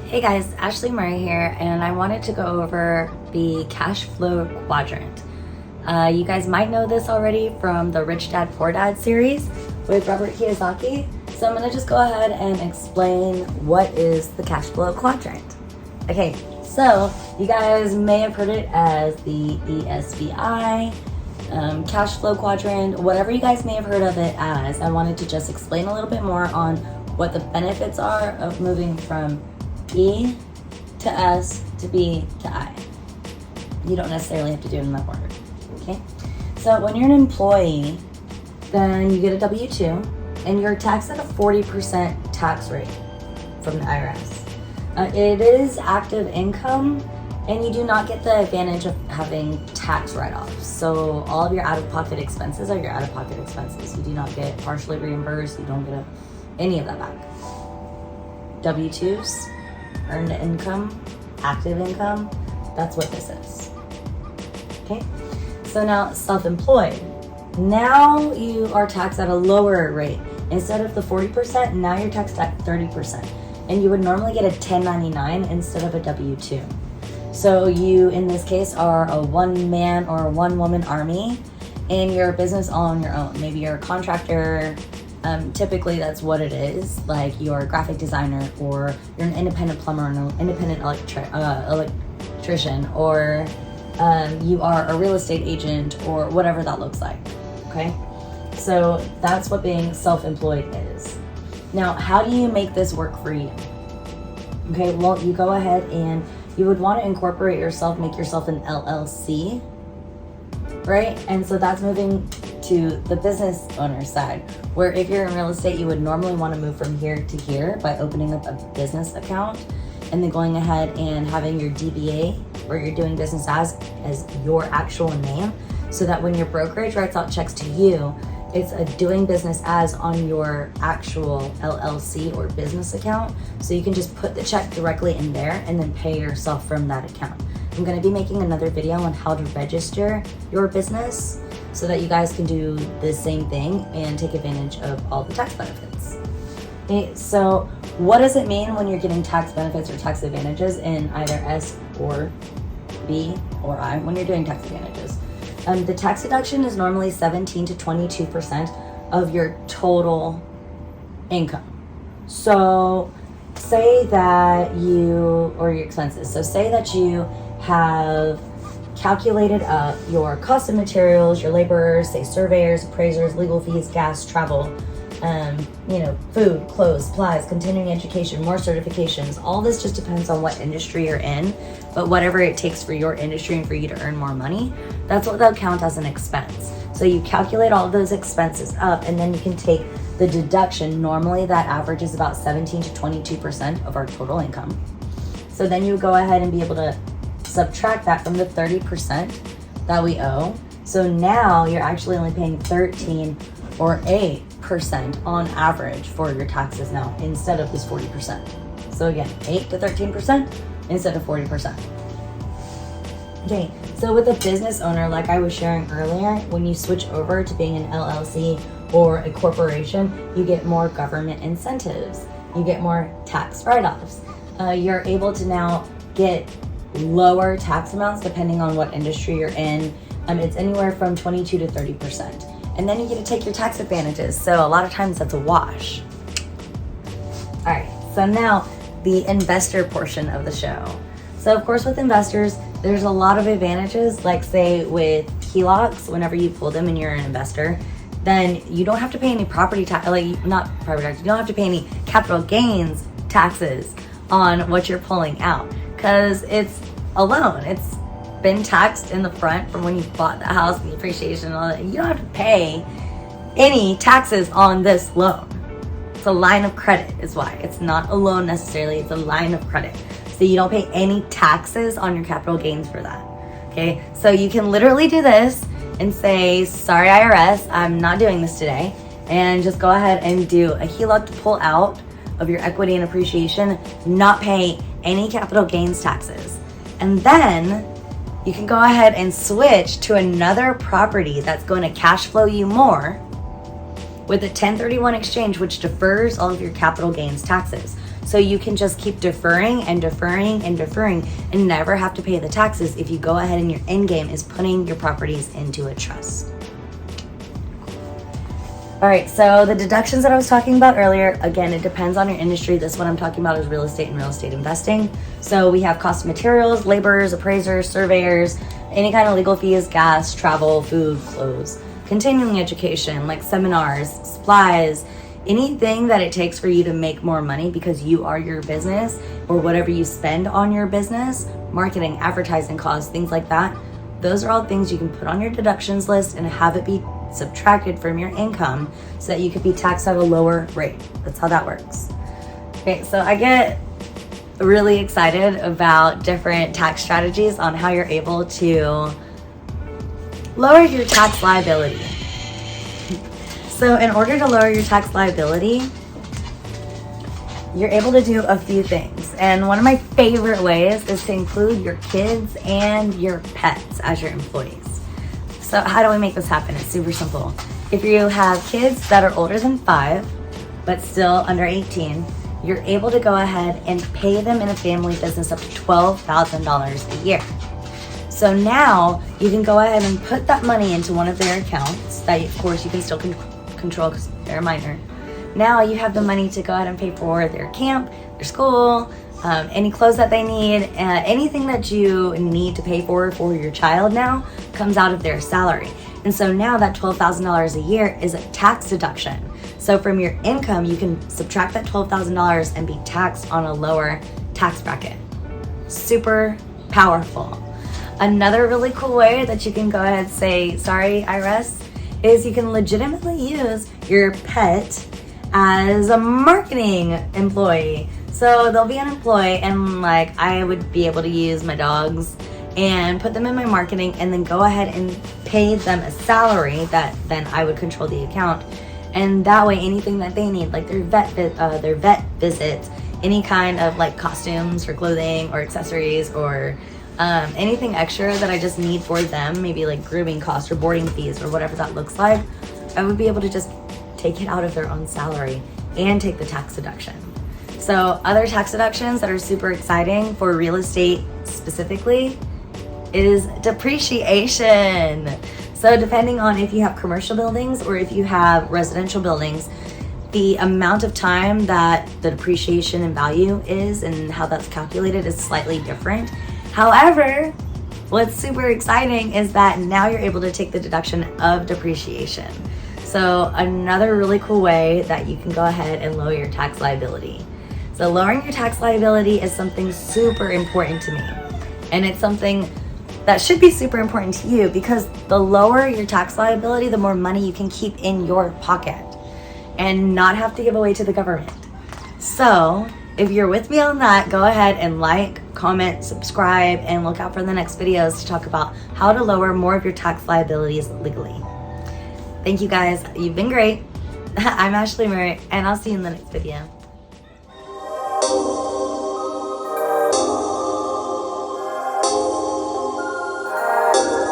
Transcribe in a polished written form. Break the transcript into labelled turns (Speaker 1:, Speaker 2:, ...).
Speaker 1: Hey guys, Ashley Murray here, and I wanted to go over the cash flow quadrant. You guys might know this already from the Rich Dad Poor Dad series with Robert Kiyosaki. So I'm gonna just go ahead and explain what is the cash flow quadrant. Okay, so you guys may have heard it as the ESBI, cash flow quadrant, whatever you guys may have heard of it as. I wanted to just explain a little bit more on what the benefits are of moving from E to S to B to I. You don't necessarily have to do it in that order, okay? So when you're an employee, then you get a W-2 and you're taxed at a 40% tax rate from the IRS. It is active income and you do not get the advantage of having tax write-offs. So all of your out-of-pocket expenses are your out-of-pocket expenses. You do not get partially reimbursed. You don't get any of that back. W-2s, earned income, active income, that's what this is. Okay, so now self-employed. Now you are taxed at a lower rate. Instead of the 40%, now you're taxed at 30%. And you would normally get a 1099 instead of a W-2. So you, in this case, are a one-man or a one-woman army, and you're a business all on your own. Maybe you're a contractor. Typically that's what it is, like you're a graphic designer, or you're an independent plumber, or an independent electrician, or you are a real estate agent, or whatever that looks like, okay? So that's what being self-employed is. Now, how do you make this work for you? Okay, well, you go ahead and you would want to incorporate yourself, make yourself an LLC, right? And so that's moving to the business owner side, where if you're in real estate, you would normally want to move from here to here by opening up a business account and then going ahead and having your DBA, where you're doing business as your actual name, so that when your brokerage writes out checks to you, it's a doing business as on your actual LLC or business account. So you can just put the check directly in there and then pay yourself from that account. I'm going to be making another video on how to register your business so that you guys can do the same thing and take advantage of all the tax benefits. Okay, so what does it mean when you're getting tax benefits or tax advantages in either S or B or I when you're doing tax advantages? The tax deduction is normally 17 to 22% of your total income. So say that or your expenses. So say that you have calculated up your cost of materials, your laborers, say surveyors, appraisers, legal fees, gas, travel, food, clothes, supplies, continuing education, more certifications. All this just depends on what industry you're in, but whatever it takes for your industry and for you to earn more money, that's what they'll count as an expense. So you calculate all of those expenses up, and then you can take the deduction. Normally that average is about 17 to 22% of our total income. So then you go ahead and be able to subtract that from the 30% that we owe. So now you're actually only paying 13 or 8% on average for your taxes now, instead of this 40%. So again, 8 to 13% instead of 40%. Okay, so with a business owner, like I was sharing earlier, when you switch over to being an LLC or a corporation, you get more government incentives. You get more tax write-offs. You're able to now get lower tax amounts depending on what industry you're in. It's anywhere from 22 to 30%. And then you get to take your tax advantages. So a lot of times that's a wash. All right, so now the investor portion of the show. So of course with investors, there's a lot of advantages, like say with HELOCs, whenever you pull them and you're an investor, then you don't have to pay any property tax, not property tax, you don't have to pay any capital gains taxes on what you're pulling out, because it's a loan. It's been taxed in the front from when you bought the house, the appreciation and all that. You don't have to pay any taxes on this loan. It's a line of credit is why. It's not a loan necessarily, it's a line of credit. So you don't pay any taxes on your capital gains for that. Okay, so you can literally do this and say, sorry IRS, I'm not doing this today, and just go ahead and do a HELOC to pull out of your equity and appreciation, not pay any capital gains taxes. And then you can go ahead and switch to another property that's going to cash flow you more with a 1031 exchange, which defers all of your capital gains taxes. So you can just keep deferring and deferring and deferring and never have to pay the taxes if you go ahead and your end game is putting your properties into a trust. All right, so the deductions that I was talking about earlier, again, it depends on your industry. This one I'm talking about is real estate and real estate investing. So we have cost of materials, laborers, appraisers, surveyors, any kind of legal fees, gas, travel, food, clothes, continuing education, like seminars, supplies, anything that it takes for you to make more money because you are your business, or whatever you spend on your business, marketing, advertising costs, things like that. Those are all things you can put on your deductions list and have it be subtracted from your income so that you could be taxed at a lower rate. That's how that works. Okay, so I get really excited about different tax strategies on how you're able to lower your tax liability. So in order to lower your tax liability, you're able to do a few things. And one of my favorite ways is to include your kids and your pets as your employees. So how do we make this happen? It's super simple. If you have kids that are older than 5, but still under 18, you're able to go ahead and pay them in a family business up to $12,000 a year. So now you can go ahead and put that money into one of their accounts that, of course, you can still control because they're a minor. Now you have the money to go ahead and pay for their camp, their school, any clothes that they need, anything that you need to pay for your child now comes out of their salary. And so now that $12,000 a year is a tax deduction. So from your income, you can subtract that $12,000 and be taxed on a lower tax bracket. Super powerful. Another really cool way that you can go ahead and say, sorry, IRS, is you can legitimately use your pet as a marketing employee. So they'll be an employee, and like I would be able to use my dogs and put them in my marketing and then go ahead and pay them a salary that then I would control the account. And that way anything that they need, like their vet visits, any kind of like costumes for clothing or accessories, or anything extra that I just need for them, maybe like grooming costs or boarding fees or whatever that looks like, I would be able to just take it out of their own salary and take the tax deduction. So other tax deductions that are super exciting for real estate specifically is depreciation. So depending on if you have commercial buildings or if you have residential buildings, the amount of time that the depreciation in value is and how that's calculated is slightly different. However, what's super exciting is that now you're able to take the deduction of depreciation. So another really cool way that you can go ahead and lower your tax liability. So lowering your tax liability is something super important to me. And it's something that should be super important to you, because the lower your tax liability, the more money you can keep in your pocket and not have to give away to the government. So if you're with me on that, go ahead and like, comment, subscribe, and look out for the next videos to talk about how to lower more of your tax liabilities legally. Thank you guys. You've been great. I'm Ashley Murray, and I'll see you in the next video.